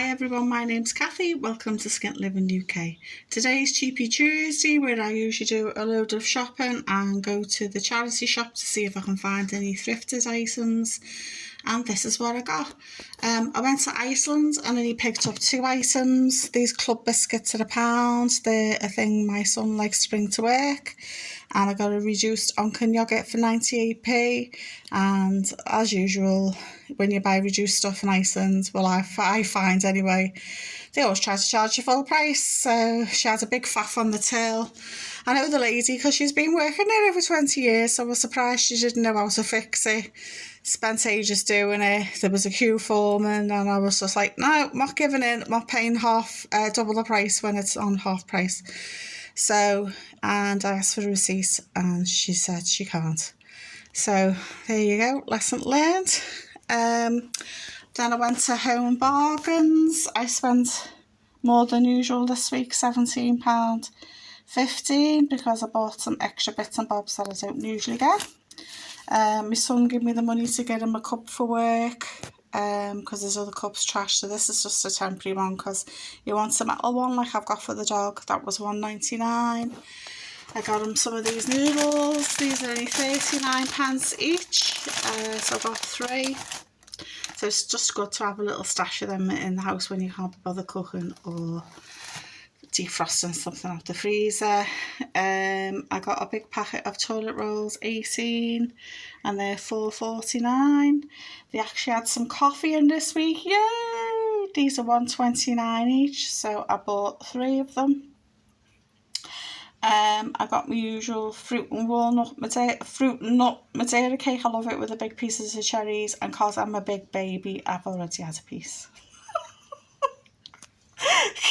Hi everyone, my name's Kathy. Welcome to Skint Living UK. Today is Cheapy Tuesday, where I usually do a load of shopping and go to the charity shop to see if I can find any thrifted items. And this is what I got. I went to Iceland and only picked up 2 items. These club biscuits at £1. They're a thing my son likes to bring to work. And I got a reduced Onken yogurt for 98p. And as usual, when you buy reduced stuff in Iceland, well, I find anyway, they always try to charge you full price. So she had a big faff on the till. I know the lady because she's been working there over 20 years, so I was surprised she didn't know how to fix it. Spent ages doing it. There was a queue forming, and I was just like, no, I'm not giving in. I'm not paying double the price when it's on half price. So, and I asked for a receipt, and she said she can't. So there you go, lesson learned. Then I went to Home Bargains. I spent more than usual this week, £17.15, because I bought some extra bits and bobs that I don't usually get. My son gave me the money to get him a cup for work, because his other cup's trash, so this is just a temporary one because he wants a metal one like I've got for the dog. That was £1.99. I got him some of these noodles. These are only 39p each, so I got 3. So it's just good to have a little stash of them in the house when you can't be bothered cooking or defrosting something out the freezer. I got a big packet of toilet rolls, 18, and they're £4.49. They actually had some coffee in this week. Yay! These are £1.29 each, so I bought 3 of them. I got my usual fruit and nut Madeira cake. I love it with the big pieces of cherries, and because I'm a big baby, I've already had a piece.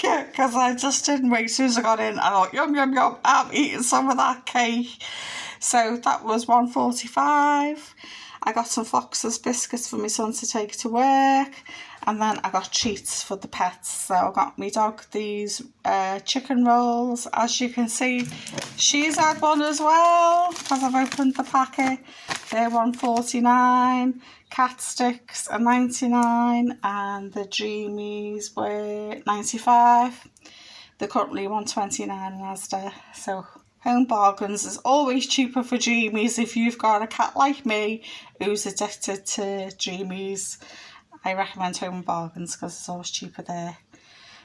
Yeah, because I just didn't wait. As soon as I got in, I thought, yum, yum, yum, I'm eating some of that cake. So that was £1.45. I got some Fox's biscuits for my son to take to work. And then I got treats for the pets. So I got my dog these chicken rolls. As you can see, she's had one as well because I've opened the packet. They're £1.49. Cat sticks are £99, and the Dreamies were £95. They're currently £1.29 in Asda. So Home Bargains is always cheaper for Dreamies if you've got a cat like me who's addicted to Dreamies. I recommend Home Bargains because it's always cheaper there.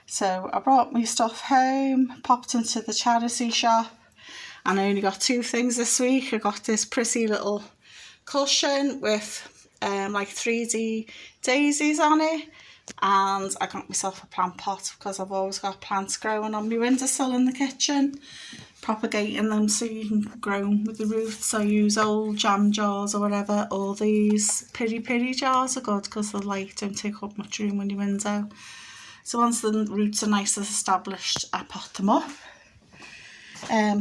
So I brought my stuff home, popped into the charity shop, and I only got 2 things this week. I got this pretty little cushion with like 3D daisies on it, and I got myself a plant pot because I've always got plants growing on my windowsill in the kitchen, propagating them so you can grow them with the roots. I use old jam jars or whatever, or these piri jars are good because they're light, don't take up much room on your window. So once the roots are nice and established, I pot them up.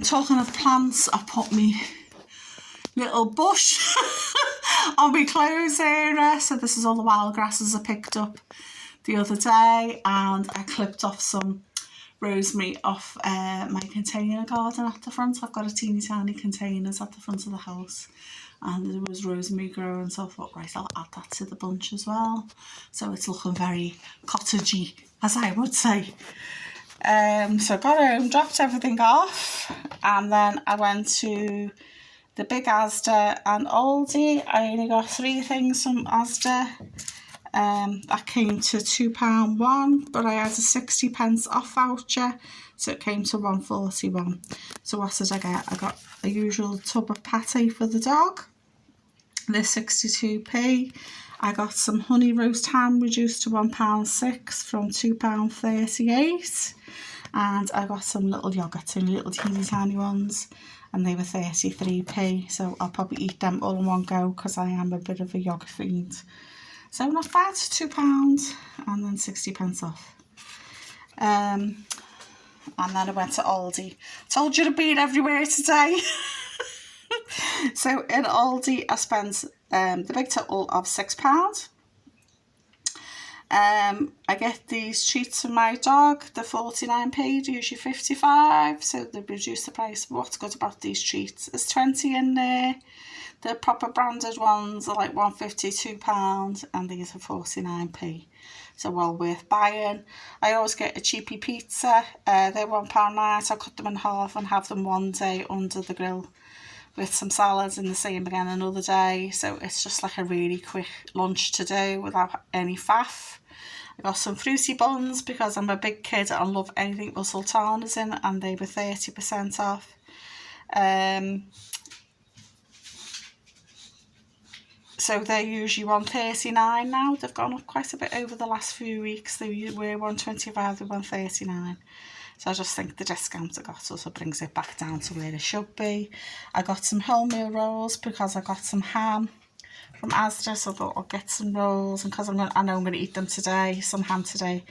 Talking of plants, I put me little bush on my clothes area. So this is all the wild grasses I picked up the other day, and I clipped off some rosemary off my container garden at the front. I've got a teeny tiny containers at the front of the house, and there was rosemary growing, so I thought, right, I'll add that to the bunch as well. So it's looking very cottagey, as I would say. So I got home, dropped everything off, and then I went to the big Asda and Aldi. I only got 3 things from Asda. That came to £2 one, but I had a 60p off voucher, so it came to £1.41. So what did I get? I got a usual tub of pate for the dog. They're 62p. I got some honey roast ham reduced to £1.06 from £2.38. And I got some little yogurts, only little teeny tiny ones, and they were 33p. So I'll probably eat them all in one go because I am a bit of a yogurt fiend. So not bad, £2 and then 60p off. And then I went to Aldi. Told you to be everywhere today. So in Aldi I spent the big total of £6. I get these treats for my dog. They're 49p, usually 55, so they reduce the price. What's good about these treats? There's 20 in there. The proper branded ones are like £1.50, £2, and these are 49p. So well worth buying. I always get a Cheapy pizza. They're £1.9, so I cut them in half and have them one day under the grill with some salads, and the same again another day. So it's just like a really quick lunch to do without any faff. I got some fruity buns because I'm a big kid and love anything with sultanas in, and they were 30% off. So they're usually £1.39 now. They've gone up quite a bit over the last few weeks. They were £1.25 to £1.39. So I just think the discount I got also brings it back down to where it should be. I got some wholemeal rolls because I got some ham from Asda, so I thought I'll get some rolls, and because I know I'm going to eat them today, some ham today,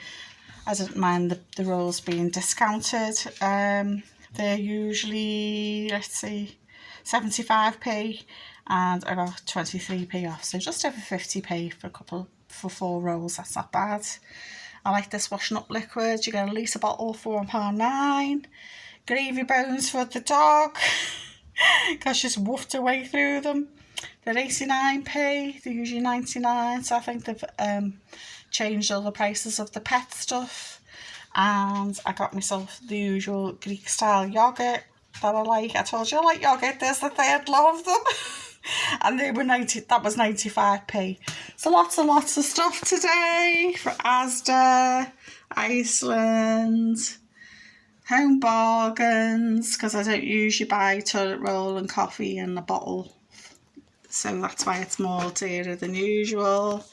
I didn't mind the rolls being discounted. They're usually, let's see, 75p, and I got 23p off, so just over 50p for 4 rolls. That's not bad. I like this washing up liquid. You get a litre bottle for £1.09. Gravy bones for the dog because she's woofed her way through them. They're 89p, they're usually 99, so I think they've changed all the prices of the pet stuff. And I got myself the usual Greek style yoghurt that I like. I told you I like yoghurt, there's the third lot of them. And they were that was 95p. So lots and lots of stuff today for Asda, Iceland, Home Bargains, because I don't usually buy toilet roll and coffee in a bottle, so that's why it's more dearer than usual.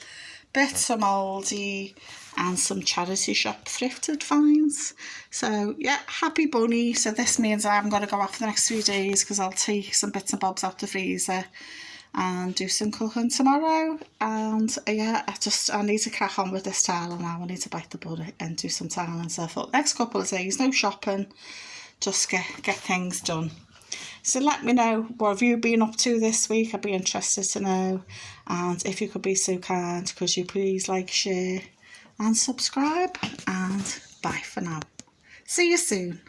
Bits from Aldi and some charity shop thrifted finds. So yeah, happy bunny. So this means I'm going to go off the next few days because I'll take some bits and bobs out the freezer and do some cooking tomorrow. And yeah, I need to crack on with this tile now. I need to bite the bullet and do some tiling. So I thought next couple of days, no shopping, just get things done. So let me know, what have you been up to this week? I'd be interested to know. And if you could be so kind, could you please like, share and subscribe? And bye for now. See you soon.